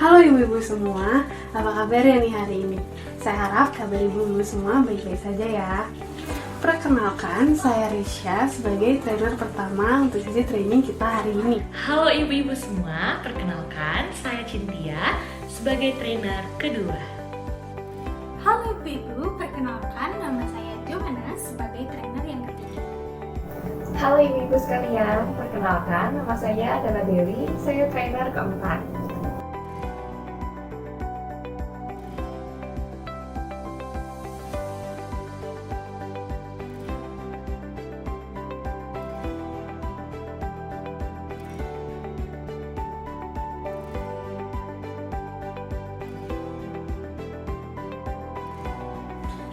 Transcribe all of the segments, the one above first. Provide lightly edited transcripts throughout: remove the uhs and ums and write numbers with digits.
Halo ibu-ibu semua, apa kabarnya nih hari ini? Saya harap kabar ibu-ibu semua baik-baik saja ya. Perkenalkan, saya Risha sebagai trainer pertama untuk sesi training kita hari ini. Halo ibu-ibu semua, perkenalkan saya Cynthia sebagai trainer kedua. Halo ibu-ibu, perkenalkan nama saya Johanna sebagai trainer yang ketiga. Halo ibu-ibu sekalian, perkenalkan nama saya adalah Dewi, saya trainer keempat.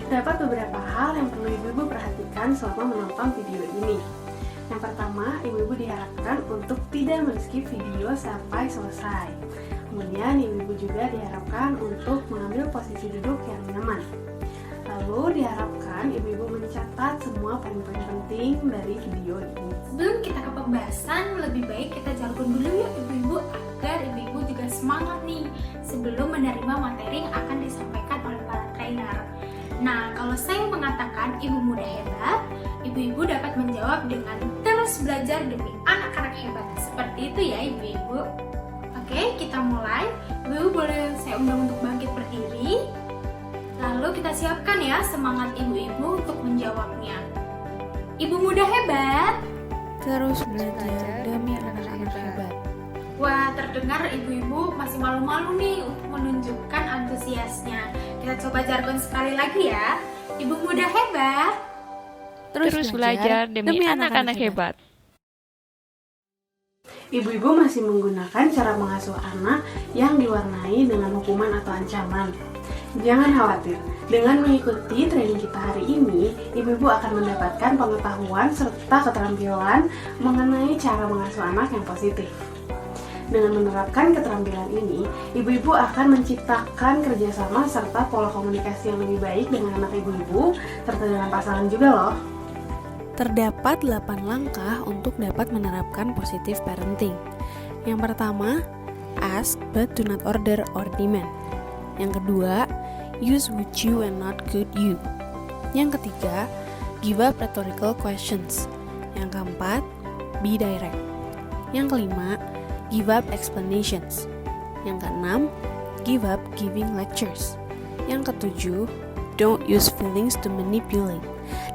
Terdapat beberapa hal yang perlu ibu-ibu perhatikan selama menonton video ini. Yang pertama, ibu-ibu diharapkan untuk tidak men-skip video sampai selesai. Kemudian, ibu-ibu juga diharapkan untuk mengambil posisi duduk yang nyaman. Lalu, diharapkan ibu-ibu mencatat semua poin-poin penting dari video ini. Sebelum kita ke pembahasan, lebih baik kita jargon dulu yuk ibu-ibu agar ibu-ibu juga semangat nih sebelum menerima materi yang akan disampaikan oleh para trainer. Nah, kalau saya mengatakan ibu muda hebat, ibu-ibu dapat menjawab dengan terus belajar demi anak-anak hebat. Seperti itu ya ibu-ibu. Oke, kita mulai. Ibu-ibu boleh saya undang untuk bangkit berdiri. Lalu kita siapkan ya semangat ibu-ibu untuk menjawabnya. Ibu muda hebat. Terus belajar demi anak-anak hebat. Wah, terdengar ibu-ibu masih malu-malu nih untuk menunjukkan antusiasnya. Kita coba jargon sekali lagi ya. Ibu muda hebat. Terus belajar demi anak-anak hebat. Ibu-ibu masih menggunakan cara mengasuh anak yang diwarnai dengan hukuman atau ancaman. Jangan khawatir, dengan mengikuti training kita hari ini, ibu-ibu akan mendapatkan pengetahuan serta keterampilan mengenai cara mengasuh anak yang positif. Dengan menerapkan keterampilan ini, ibu-ibu akan menciptakan kerjasama serta pola komunikasi yang lebih baik dengan anak ibu-ibu, serta dengan pasangan juga loh. Terdapat 8 langkah untuk dapat menerapkan positive parenting. Yang pertama, ask but do not order or demand. Yang kedua, use would you and not could you. Yang ketiga, give up rhetorical questions. Yang keempat, be direct. Yang kelima, give up explanations. Yang keenam, give up giving lectures. Yang ketujuh, don't use feelings to manipulate.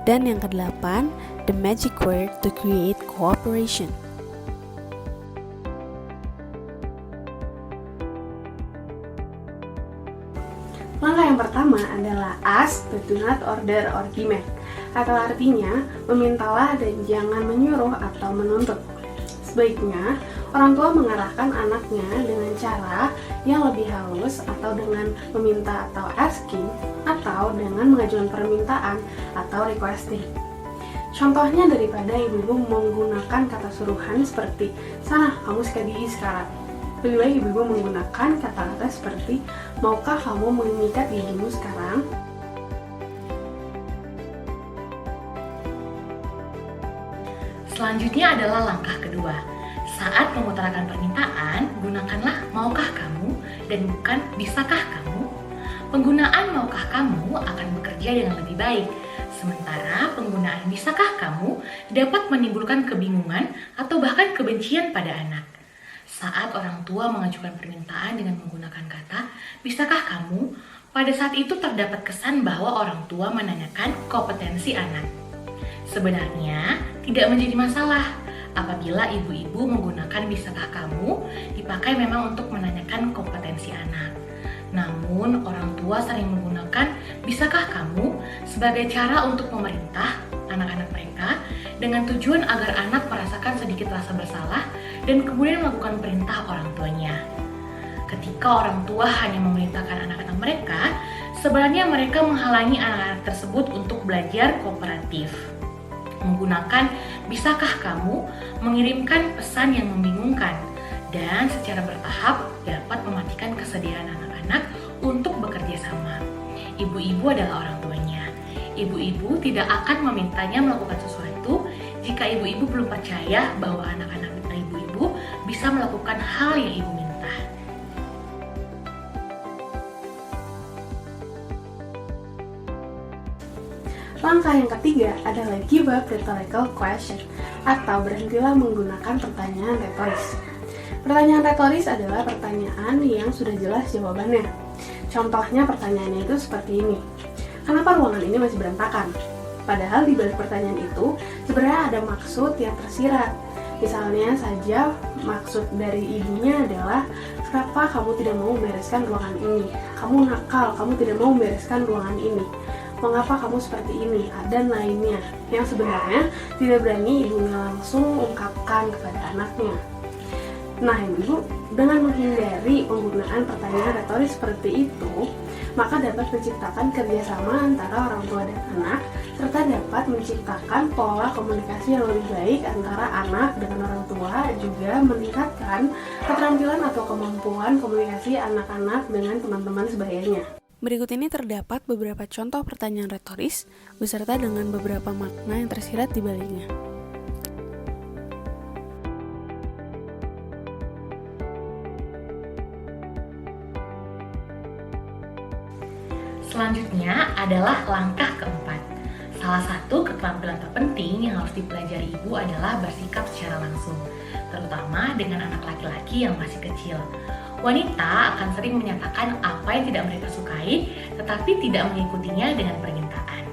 Dan yang kedelapan, the magic word to create cooperation. Langkah yang pertama adalah ask but do not order or demand, atau artinya memintalah dan jangan menyuruh atau menuntut. Sebaiknya orang tua mengarahkan anaknya dengan cara yang lebih halus, atau dengan meminta atau asking, atau dengan mengajukan permintaan atau requesting. Contohnya daripada ibu-ibu menggunakan kata suruhan seperti sana kamu sikat gigi sekarang. Lebih baik ibu-ibu menggunakan kata-kata seperti maukah kamu mengikat gigimu sekarang? Selanjutnya adalah langkah kedua. Saat mengutarakan permintaan, gunakanlah maukah kamu dan bukan bisakah kamu. Penggunaan maukah kamu akan bekerja dengan lebih baik, sementara penggunaan bisakah kamu dapat menimbulkan kebingungan atau bahkan kebencian pada anak. Saat orang tua mengajukan permintaan dengan menggunakan kata bisakah kamu, pada saat itu terdapat kesan bahwa orang tua menanyakan kompetensi anak. Sebenarnya tidak menjadi masalah apabila ibu-ibu menggunakan bisakah kamu dipakai memang untuk menanyakan kompetensi anak. Namun orang tua sering menggunakan bisakah kamu sebagai cara untuk memerintah anak-anak mereka dengan tujuan agar anak merasakan sedikit rasa bersalah dan kemudian melakukan perintah orang tuanya. Ketika orang tua hanya memerintahkan anak-anak mereka, sebenarnya mereka menghalangi anak-anak tersebut untuk belajar kooperatif. Menggunakan bisakah kamu mengirimkan pesan yang membingungkan dan secara bertahap dapat mematikan kesediaan anak-anak untuk bekerja sama. Ibu-ibu adalah orang tuanya. Ibu-ibu tidak akan memintanya melakukan sesuatu jika ibu-ibu belum percaya bahwa anak-anak ibu-ibu bisa melakukan hal yang ibu minta. Langkah yang ketiga adalah give up rhetorical question atau berhentilah menggunakan pertanyaan retoris. Pertanyaan retoris adalah pertanyaan yang sudah jelas jawabannya. Contohnya pertanyaannya itu seperti ini. Kenapa ruangan ini masih berantakan? Padahal di balik pertanyaan itu sebenarnya ada maksud yang tersirat. Misalnya saja maksud dari ibunya adalah, kenapa kamu tidak mau membereskan ruangan ini? Kamu nakal, kamu tidak mau membereskan ruangan ini. Mengapa kamu seperti ini? Dan lainnya yang sebenarnya tidak berani ibunya langsung ungkapkan kepada anaknya. Nah ibu, dengan menghindari penggunaan pertanyaan retoris seperti itu, maka dapat menciptakan kerjasama antara orang tua dan anak, serta dapat menciptakan pola komunikasi yang lebih baik antara anak dengan orang tua, juga meningkatkan keterampilan atau kemampuan komunikasi anak-anak dengan teman-teman sebayanya. Berikut ini terdapat beberapa contoh pertanyaan retoris beserta dengan beberapa makna yang tersirat di baliknya. Selanjutnya adalah langkah keempat. Salah satu keterampilan terpenting yang harus dipelajari ibu adalah bersikap secara langsung, terutama dengan anak laki-laki yang masih kecil. Wanita akan sering menyatakan apa yang tidak mereka sukai, tetapi tidak mengikutinya dengan permintaan.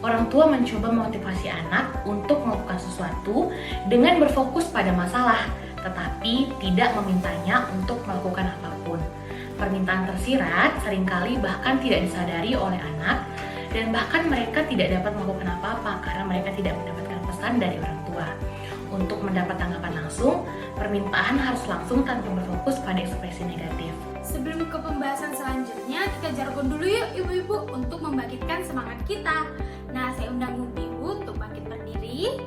Orang tua mencoba memotivasi anak untuk melakukan sesuatu dengan berfokus pada masalah, tetapi tidak memintanya untuk melakukan apapun. Permintaan tersirat seringkali bahkan tidak disadari oleh anak, dan bahkan mereka tidak dapat melakukan apa-apa karena mereka tidak mendapatkan pesan dari orang tua. Untuk mendapat tanggapan langsung, permintaan harus langsung tanpa berfokus pada ekspresi negatif. Sebelum ke pembahasan selanjutnya, kita jargon dulu yuk ibu-ibu untuk membangkitkan semangat kita. Nah, saya undang ibu untuk bangkit berdiri.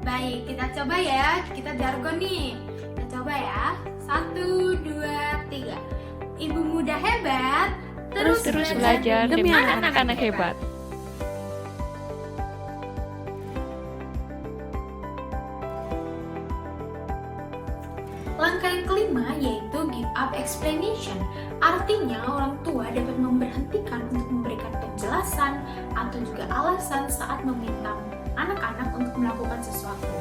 Baik, kita coba ya, kita jargon nih. Kita coba ya, 1, 2, 3. Ibu muda hebat, Terus belajar demi anak-anak hebat. Langkah yang kelima yaitu give up explanation. Artinya orang tua dapat memberhentikan untuk memberikan penjelasan atau juga alasan saat meminta anak-anak untuk melakukan sesuatu.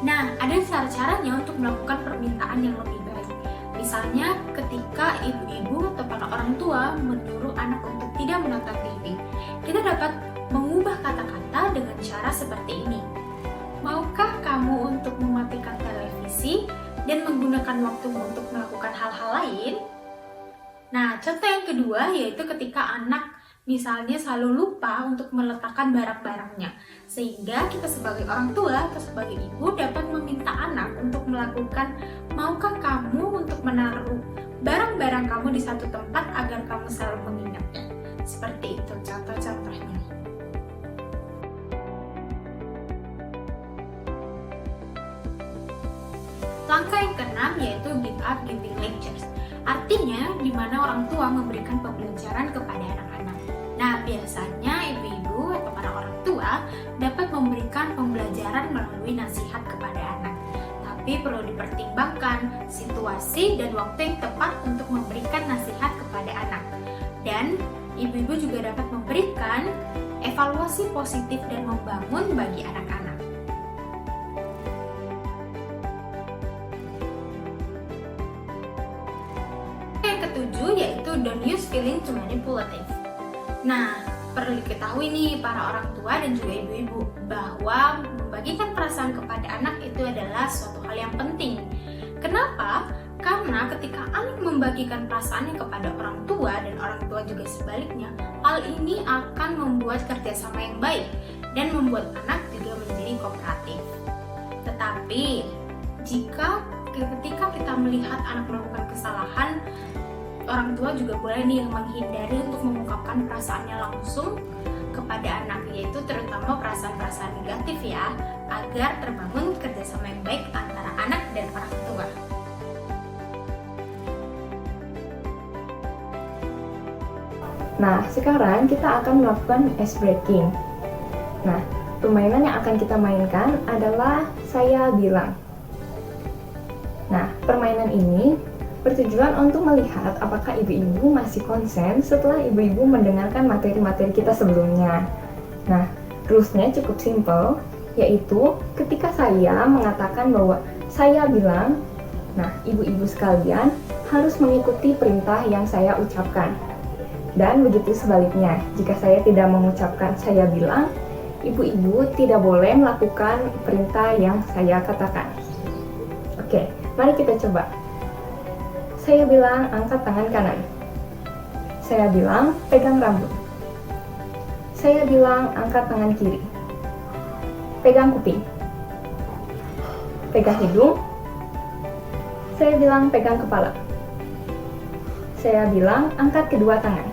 Nah, ada cara-caranya untuk melakukan permintaan yang lebih baik. Misalnya ketika ibu-ibu atau para orang tua menyuruh anak untuk tidak menonton TV, kita dapat mengubah kata-kata dengan cara seperti ini. Maukah kamu untuk mematikan televisi dan menggunakan waktumu untuk melakukan hal-hal lain? Nah, contoh yang kedua yaitu ketika anak misalnya selalu lupa untuk meletakkan barang-barangnya, sehingga kita sebagai orang tua atau sebagai ibu dapat meminta anak untuk melakukan, maukah kamu untuk menaruh barang-barang kamu di satu tempat agar kamu selalu mengingatnya. Seperti itu contoh-contohnya. Langkah yang keenam yaitu give up giving lectures. Artinya di mana orang tua memberikan pembelajaran kepada anak-anak. Nah, biasanya ibu-ibu atau para orang tua dapat memberikan pembelajaran melalui nasihat kepada anak. Tapi perlu dipertimbangkan situasi dan waktu yang tepat untuk memberikan nasihat kepada anak. Dan ibu-ibu juga dapat memberikan evaluasi positif dan membangun bagi anak-anak. Yang ketujuh yaitu don't use feeling to manipulative. Nah, perlu diketahui nih para orang tua dan juga ibu-ibu bahwa membagikan perasaan kepada anak itu adalah suatu hal yang penting. Kenapa? Karena ketika anak membagikan perasaannya kepada orang tua dan orang tua juga sebaliknya, hal ini akan membuat kerjasama yang baik dan membuat anak juga menjadi kooperatif. Tetapi ketika kita melihat anak melakukan kesalahan, orang tua juga boleh nih menghindari untuk mengungkapkan perasaannya langsung kepada anak, yaitu terutama perasaan-perasaan negatif ya, agar terbangun kerjasama yang baik antara anak dan orang tua. Nah, sekarang kita akan melakukan ice breaking. Nah, permainan yang akan kita mainkan adalah saya bilang. Nah, permainan ini bertujuan untuk melihat apakah ibu-ibu masih konsen setelah ibu-ibu mendengarkan materi-materi kita sebelumnya. Nah, rules-nya cukup simple, yaitu ketika saya mengatakan bahwa saya bilang, nah ibu-ibu sekalian harus mengikuti perintah yang saya ucapkan. Dan begitu sebaliknya, jika saya tidak mengucapkan saya bilang, ibu-ibu tidak boleh melakukan perintah yang saya katakan. Oke, mari kita coba. Saya bilang angkat tangan kanan. Saya bilang pegang rambut. Saya bilang angkat tangan kiri. Pegang kuping. Pegang hidung. Saya bilang pegang kepala. Saya bilang angkat kedua tangan.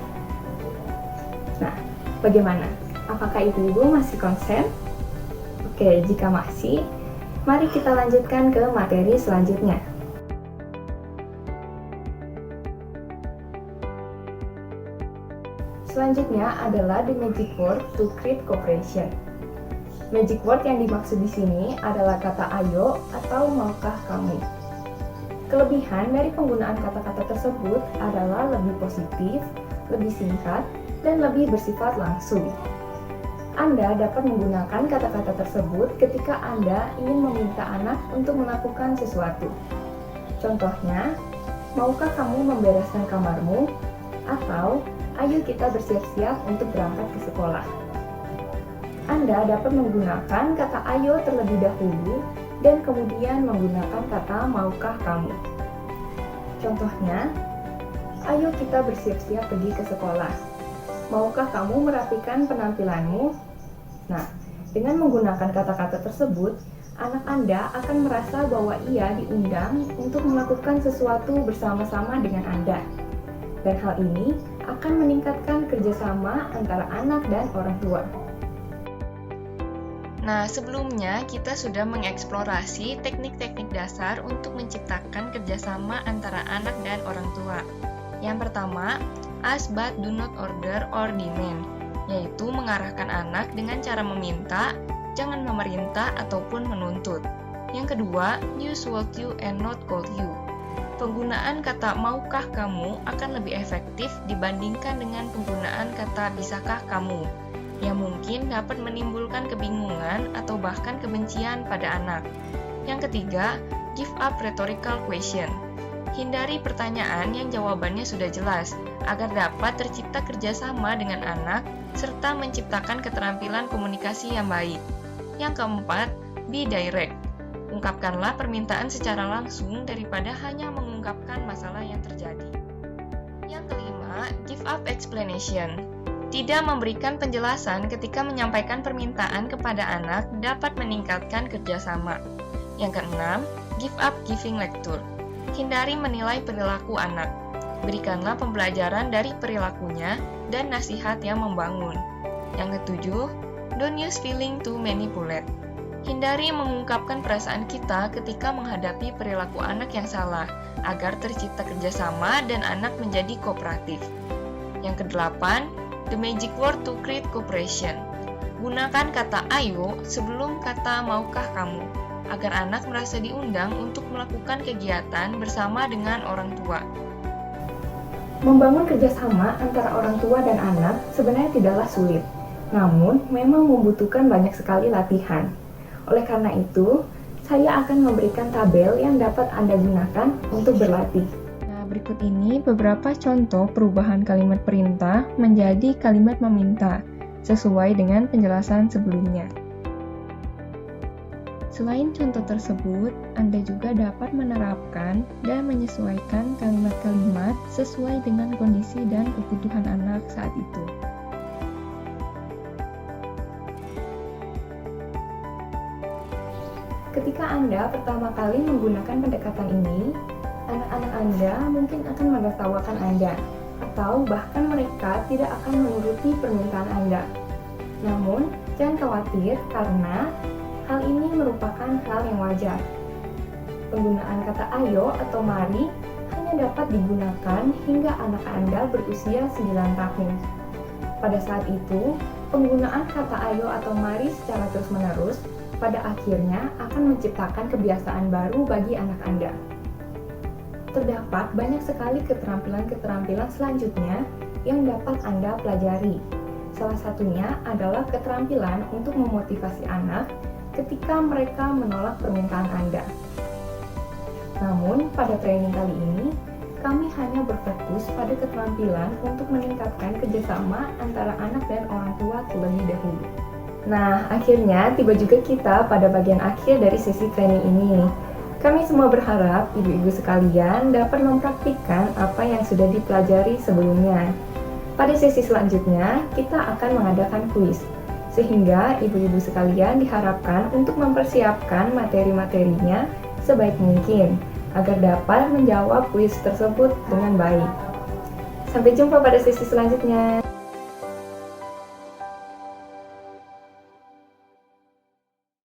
Nah, bagaimana? Apakah ibu-ibu masih konsen? Oke, jika masih, mari kita lanjutkan ke materi selanjutnya. Selanjutnya adalah the magic word to create cooperation. Magic word yang dimaksud di sini adalah kata ayo atau maukah kamu. Kelebihan dari penggunaan kata-kata tersebut adalah lebih positif, lebih singkat, dan lebih bersifat langsung. Anda dapat menggunakan kata-kata tersebut ketika Anda ingin meminta anak untuk melakukan sesuatu. Contohnya, maukah kamu membereskan kamarmu? Atau, ayo kita bersiap-siap untuk berangkat ke sekolah. Anda dapat menggunakan kata ayo terlebih dahulu dan kemudian menggunakan kata maukah kamu. Contohnya, ayo kita bersiap-siap pergi ke sekolah. Maukah kamu merapikan penampilanmu? Nah, dengan menggunakan kata-kata tersebut, anak Anda akan merasa bahwa ia diundang untuk melakukan sesuatu bersama-sama dengan Anda. Dan hal ini akan meningkatkan kerjasama antara anak dan orang tua. Nah, sebelumnya kita sudah mengeksplorasi teknik-teknik dasar untuk menciptakan kerjasama antara anak dan orang tua. Yang pertama, ask but do not order or demand, yaitu mengarahkan anak dengan cara meminta, jangan memerintah ataupun menuntut. Yang kedua, use want you and not call you. Penggunaan kata maukah kamu akan lebih efektif dibandingkan dengan penggunaan kata bisakah kamu, yang mungkin dapat menimbulkan kebingungan atau bahkan kebencian pada anak. Yang ketiga, give up rhetorical question. Hindari pertanyaan yang jawabannya sudah jelas, agar dapat tercipta kerjasama dengan anak, serta menciptakan keterampilan komunikasi yang baik. Yang keempat, be direct. Ungkapkanlah permintaan secara langsung daripada hanya mengungkapkan masalah yang terjadi. Yang kelima, give up explanation. Tidak memberikan penjelasan ketika menyampaikan permintaan kepada anak dapat meningkatkan kerjasama. Yang keenam, give up giving lecture. Hindari menilai perilaku anak. Berikanlah pembelajaran dari perilakunya dan nasihat yang membangun. Yang ketujuh, don't use feeling to manipulate. Hindari mengungkapkan perasaan kita ketika menghadapi perilaku anak yang salah, agar tercipta kerjasama dan anak menjadi kooperatif. Yang kedelapan, the magic word to create cooperation. Gunakan kata ayo sebelum kata maukah kamu, agar anak merasa diundang untuk melakukan kegiatan bersama dengan orang tua. Membangun kerjasama antara orang tua dan anak sebenarnya tidaklah sulit, namun memang membutuhkan banyak sekali latihan. Oleh karena itu, saya akan memberikan tabel yang dapat Anda gunakan untuk berlatih. Nah, berikut ini beberapa contoh perubahan kalimat perintah menjadi kalimat meminta, sesuai dengan penjelasan sebelumnya. Selain contoh tersebut, Anda juga dapat menerapkan dan menyesuaikan kalimat-kalimat sesuai dengan kondisi dan kebutuhan anak saat itu. Ketika Anda pertama kali menggunakan pendekatan ini, anak-anak Anda mungkin akan menertawakan Anda, atau bahkan mereka tidak akan menuruti permintaan Anda. Namun, jangan khawatir karena hal ini merupakan hal yang wajar. Penggunaan kata ayo atau mari hanya dapat digunakan hingga anak Anda berusia 9 tahun. Pada saat itu, penggunaan kata ayo atau mari secara terus-menerus pada akhirnya akan menciptakan kebiasaan baru bagi anak Anda. terdapat banyak sekali keterampilan-keterampilan selanjutnya yang dapat Anda pelajari. Salah satunya adalah keterampilan untuk memotivasi anak ketika mereka menolak permintaan Anda. Namun, pada training kali ini, kami hanya berfokus pada keterampilan untuk meningkatkan kerjasama antara anak dan orang tua terlebih dahulu. Nah, akhirnya tiba juga kita pada bagian akhir dari sesi training ini. Kami semua berharap ibu-ibu sekalian dapat mempraktikkan apa yang sudah dipelajari sebelumnya. Pada sesi selanjutnya, kita akan mengadakan kuis, sehingga ibu-ibu sekalian diharapkan untuk mempersiapkan materi-materinya sebaik mungkin, agar dapat menjawab kuis tersebut dengan baik. Sampai jumpa pada sesi selanjutnya.